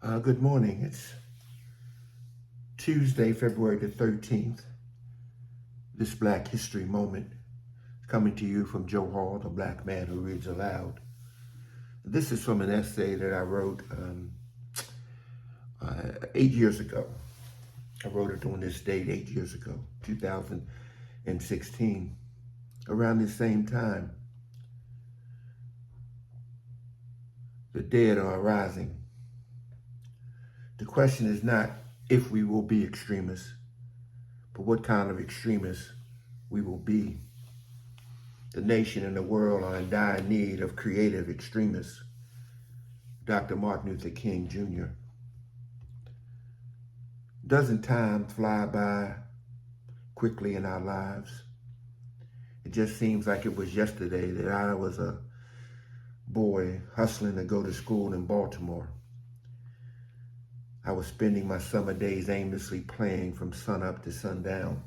Good morning. It's Tuesday, February the 13th. This Black History Moment is coming to you from Joe Hall, the black man who reads aloud. This is from an essay that I wrote 8 years ago. I wrote it on this date 8 years ago, 2016. Around the same time, the dead are rising. The question is not if we will be extremists, but what kind of extremists we will be. The nation and the world are in dire need of creative extremists. Dr. Martin Luther King Jr. Doesn't time fly by quickly in our lives? It just seems like it was yesterday that I was a boy hustling to go to school in Baltimore. I was spending my summer days aimlessly playing from sunup to sundown,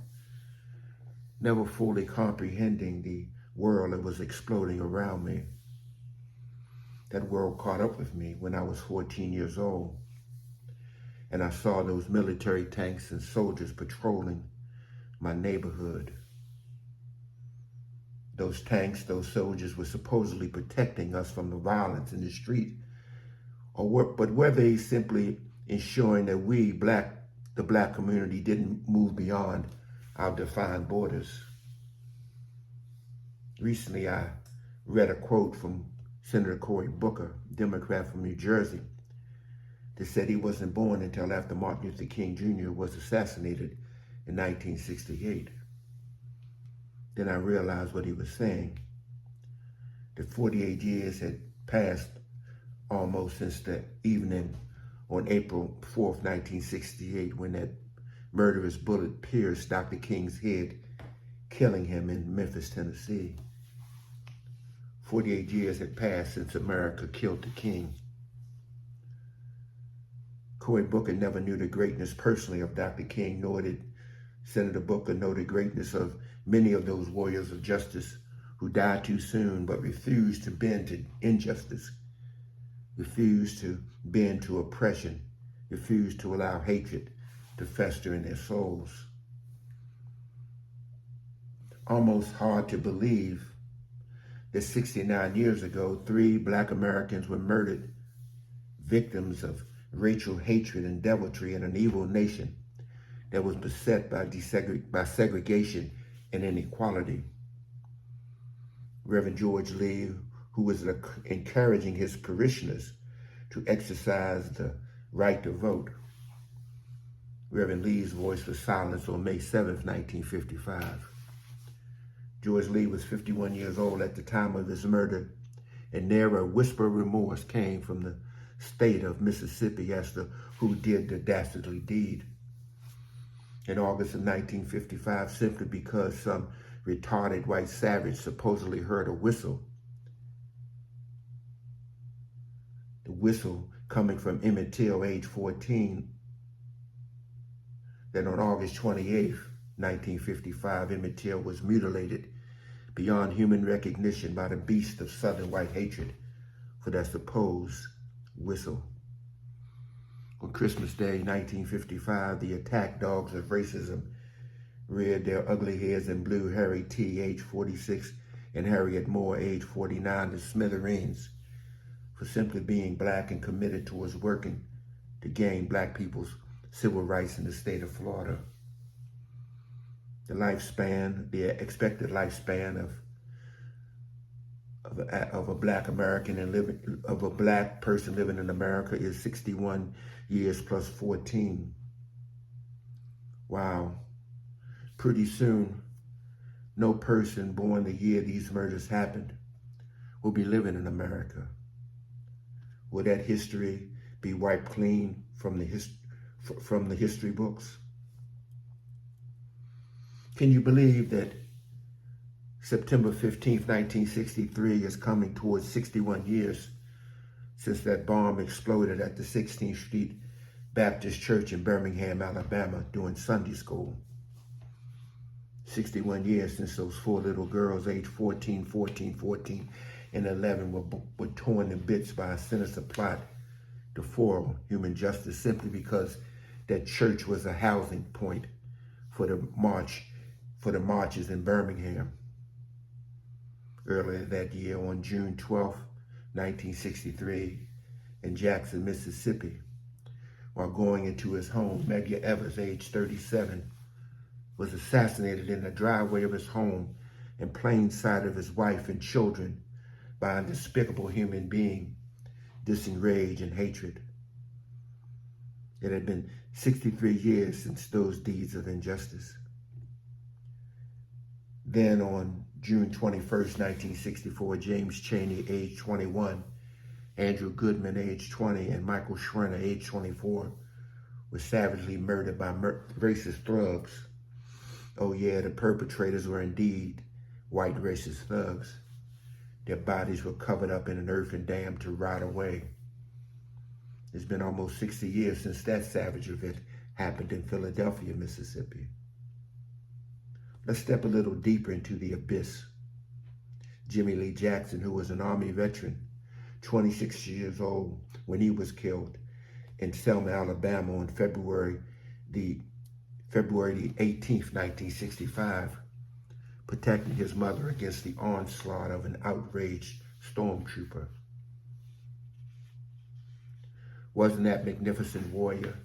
never fully comprehending the world that was exploding around me. That world caught up with me when I was 14 years old, and I saw those military tanks and soldiers patrolling my neighborhood. Those tanks, those soldiers were supposedly protecting us from the violence in the street, but were they simply ensuring that we, the black community, didn't move beyond our defined borders? Recently, I read a quote from Senator Cory Booker, Democrat from New Jersey, that said he wasn't born until after Martin Luther King Jr. was assassinated in 1968. Then I realized what he was saying, that 48 years had passed almost since the evening on April 4th, 1968, when that murderous bullet pierced Dr. King's head, killing him in Memphis, Tennessee. 48 years had passed since America killed the King. Cory Booker never knew the greatness personally of Dr. King, nor did Senator Booker know the greatness of many of those warriors of justice who died too soon but refused to bend to injustice, refused to bend to oppression, refused to allow hatred to fester in their souls. Almost hard to believe that 69 years ago, 3 black Americans were murdered, victims of racial hatred and deviltry in an evil nation that was beset by segregation and inequality. Reverend George Lee, who was encouraging his parishioners to exercise the right to vote. Reverend Lee's voice was silenced on May 7th, 1955. George Lee was 51 years old at the time of his murder, and ne'er a whisper of remorse came from the state of Mississippi as to who did the dastardly deed. In August of 1955, simply because some retarded white savage supposedly heard a whistle, the whistle coming from Emmett Till, age 14, that on August 28th, 1955, Emmett Till was mutilated beyond human recognition by the beast of Southern white hatred for that supposed whistle. On Christmas Day, 1955, the attack dogs of racism reared their ugly heads and blew Harry T., age 46, and Harriet Moore, age 49, to smithereens for simply being black and committed towards working to gain black people's civil rights in the state of Florida. The expected lifespan of a black American of a black person living in America is 61 years plus 14. Wow. Pretty soon, no person born the year these murders happened will be living in America. Will that history be wiped clean from the history books? Can you believe that September 15th, 1963 is coming towards 61 years since that bomb exploded at the 16th Street Baptist Church in Birmingham, Alabama during Sunday school? 61 years since those 4 little girls, aged 14, and 11, were torn to bits by a sinister plot to foil human justice simply because that church was a housing point for the marches in Birmingham. Earlier that year, on June 12, 1963, in Jackson, Mississippi, while going into his home, Medgar Evers, age 37, was assassinated in the driveway of his home in plain sight of his wife and children by a despicable human being, dissing rage and hatred. It had been 63 years since those deeds of injustice. Then on June 21st, 1964, James Chaney, age 21, Andrew Goodman, age 20, and Michael Schrenner, age 24, were savagely murdered by racist thugs. Oh yeah, the perpetrators were indeed white racist thugs. Their bodies were covered up in an earthen dam to rot away. It's been almost 60 years since that savage event happened in Philadelphia, Mississippi. Let's step a little deeper into the abyss. Jimmy Lee Jackson, who was an Army veteran, 26 years old when he was killed in Selma, Alabama on February the 18th, 1965, protecting his mother against the onslaught of an outraged stormtrooper. Wasn't that magnificent warrior,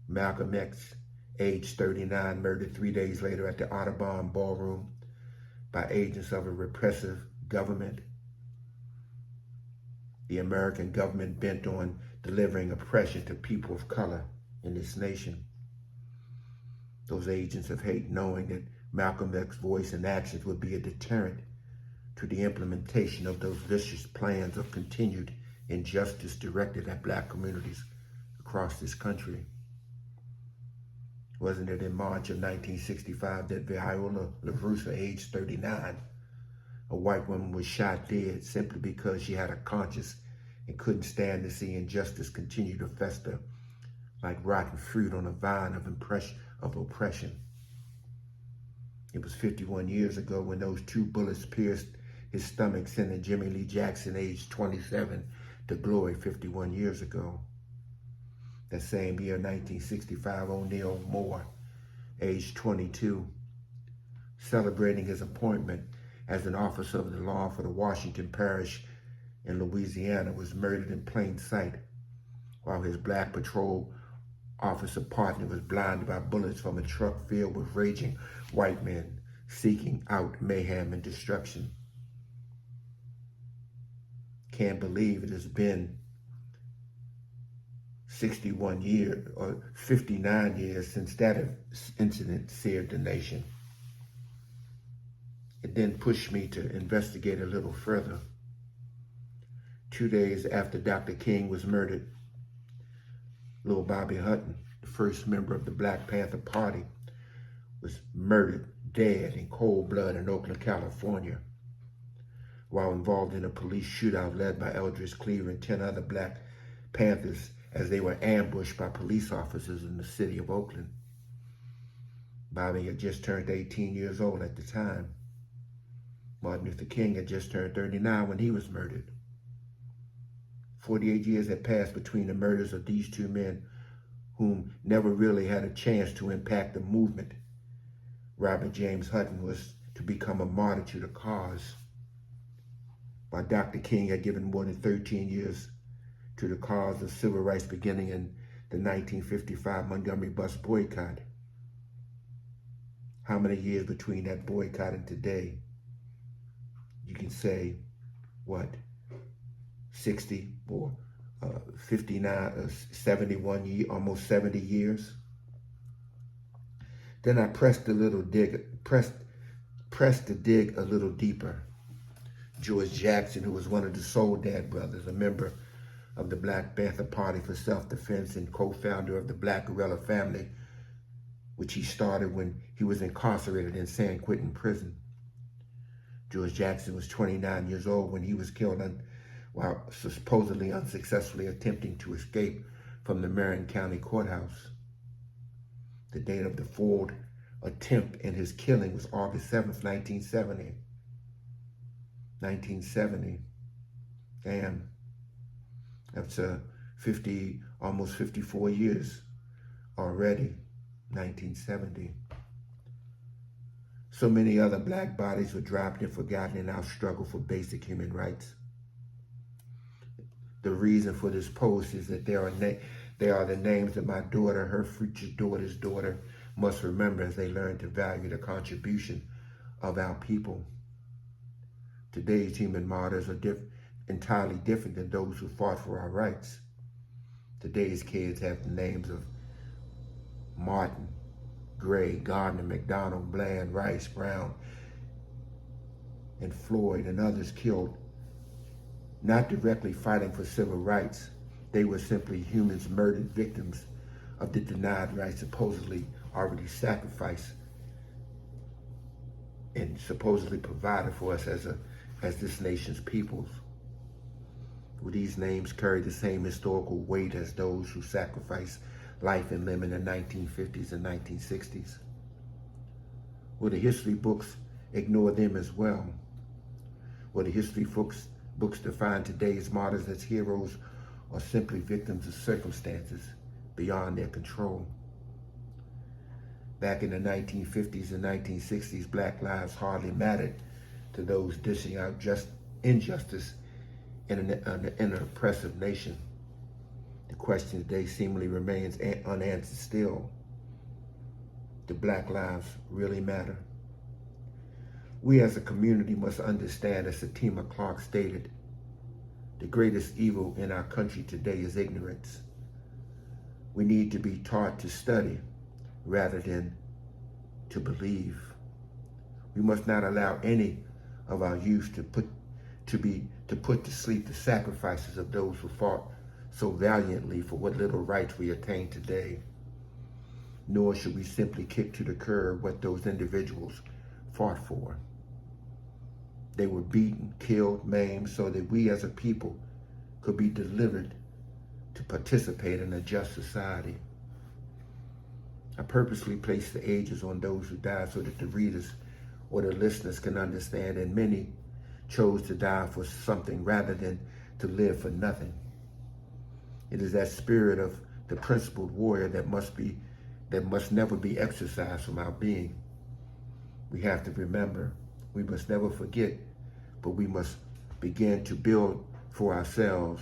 Malcolm X, age 39, murdered 3 days later at the Audubon Ballroom by agents of a repressive government? The American government bent on delivering oppression to people of color in this nation. Those agents of hate, knowing that Malcolm X's voice and actions would be a deterrent to the implementation of those vicious plans of continued injustice directed at Black communities across this country. Wasn't it in March of 1965 that Viola LaRussa, age 39, a white woman, was shot dead simply because she had a conscience and couldn't stand to see injustice continue to fester like rotten fruit on a vine of oppression? It was 51 years ago when those 2 bullets pierced his stomach, sending Jimmy Lee Jackson, age 27, to glory 51 years ago. That same year, 1965, O'Neal Moore, age 22, celebrating his appointment as an officer of the law for the Washington Parish in Louisiana, was murdered in plain sight while his Black patrol officer partner was blinded by bullets from a truck filled with raging white men seeking out mayhem and destruction. Can't believe it has been 61 years or 59 years since that incident seared the nation. It then pushed me to investigate a little further. 2 days after Dr. King was murdered, Lil Bobby Hutton, the first member of the Black Panther Party, was murdered dead in cold blood in Oakland, California, while involved in a police shootout led by Eldridge Cleaver and 10 other Black Panthers as they were ambushed by police officers in the city of Oakland. Bobby had just turned 18 years old at the time. Martin Luther King had just turned 39 when he was murdered. 48 years had passed between the murders of these 2 men whom never really had a chance to impact the movement. Robert James Hutton was to become a martyr to the cause, while Dr. King had given more than 13 years to the cause of civil rights, beginning in the 1955 Montgomery bus boycott. How many years between that boycott and today? You can say, what, 60 or 59, 71 almost 70 years. Then I pressed to dig a little deeper. George Jackson, who was one of the Soledad brothers, a member of the Black Panther Party for Self-Defense and co-founder of the Black Guerrilla Family, which he started when he was incarcerated in San Quentin prison. George Jackson was 29 years old when he was killed while supposedly unsuccessfully attempting to escape from the Marion County Courthouse. The date of the foiled attempt and his killing was August 7th, 1970. 1970. Damn. After 50, almost 54 years already, 1970. So many other black bodies were dropped and forgotten in our struggle for basic human rights. The reason for this post is that they are the names that my daughter, her future daughter's daughter, must remember as they learn to value the contribution of our people. Today's human martyrs are entirely different than those who fought for our rights. Today's kids have the names of Martin, Gray, Gardner, McDonald, Bland, Rice, Brown, and Floyd, and others killed, not directly fighting for civil rights. They were simply humans murdered victims of the denied rights supposedly already sacrificed and supposedly provided for us as this nation's peoples. Will these names carry the same historical weight as those who sacrificed life and limb in the 1950s and 1960s? Will the history books ignore them as well? Will the history books define today's martyrs as heroes or simply victims of circumstances beyond their control? Back in the 1950s and 1960s, black lives hardly mattered to those dishing out just injustice in an oppressive nation. The question today seemingly remains unanswered still. Do black lives really matter? We as a community must understand, as Fatima Clark stated, the greatest evil in our country today is ignorance. We need to be taught to study rather than to believe. We must not allow any of our youth to put to sleep the sacrifices of those who fought so valiantly for what little rights we attain today. Nor should we simply kick to the curb what those individuals fought for. They were beaten, killed, maimed, so that we as a people could be delivered to participate in a just society. I purposely placed the ages on those who died so that the readers or the listeners can understand, and many chose to die for something rather than to live for nothing. It is that spirit of the principled warrior that must never be exercised from our being. We have to remember, we must never forget, but we must begin to build for ourselves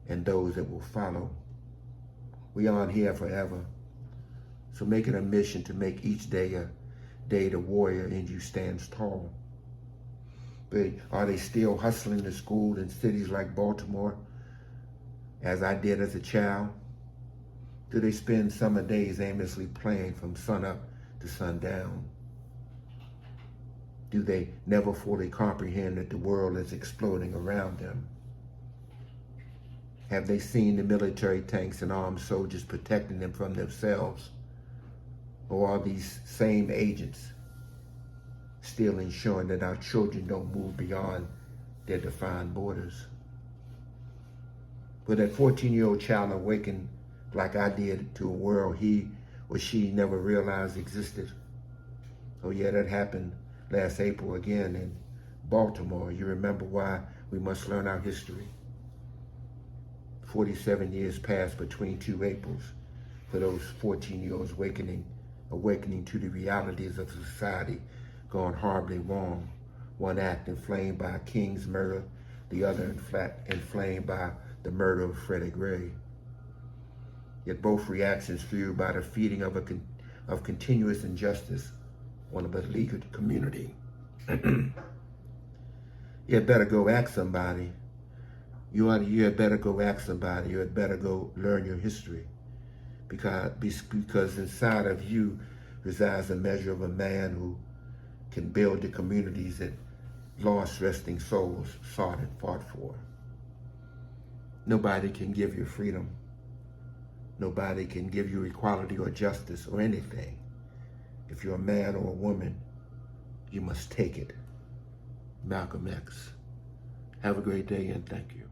and those that will follow. We aren't here forever, so make it a mission to make each day a day the warrior in you stands tall. But are they still hustling to school in cities like Baltimore, as I did as a child? Do they spend summer days aimlessly playing from sunup to sundown? Do they never fully comprehend that the world is exploding around them? Have they seen the military tanks and armed soldiers protecting them from themselves? Or are these same agents still ensuring that our children don't move beyond their defined borders? Will that 14-year-old child awaken like I did to a world he or she never realized existed? Oh yeah, that happened last April again in Baltimore. You remember why we must learn our history. 47 years passed between two Aprils for those 14-year-olds awakening to the realities of society gone horribly wrong. One act inflamed by King's murder, the other inflamed by the murder of Freddie Gray. Yet both reactions fueled by the feeding of continuous injustice on a beleaguered community. You had better go ask somebody. You had better go ask somebody. You had better go learn your history. Because inside of you resides a measure of a man who can build the communities that lost resting souls sought and fought for. Nobody can give you freedom. Nobody can give you equality or justice or anything. If you're a man or a woman, you must take it. Malcolm X. Have a great day and thank you.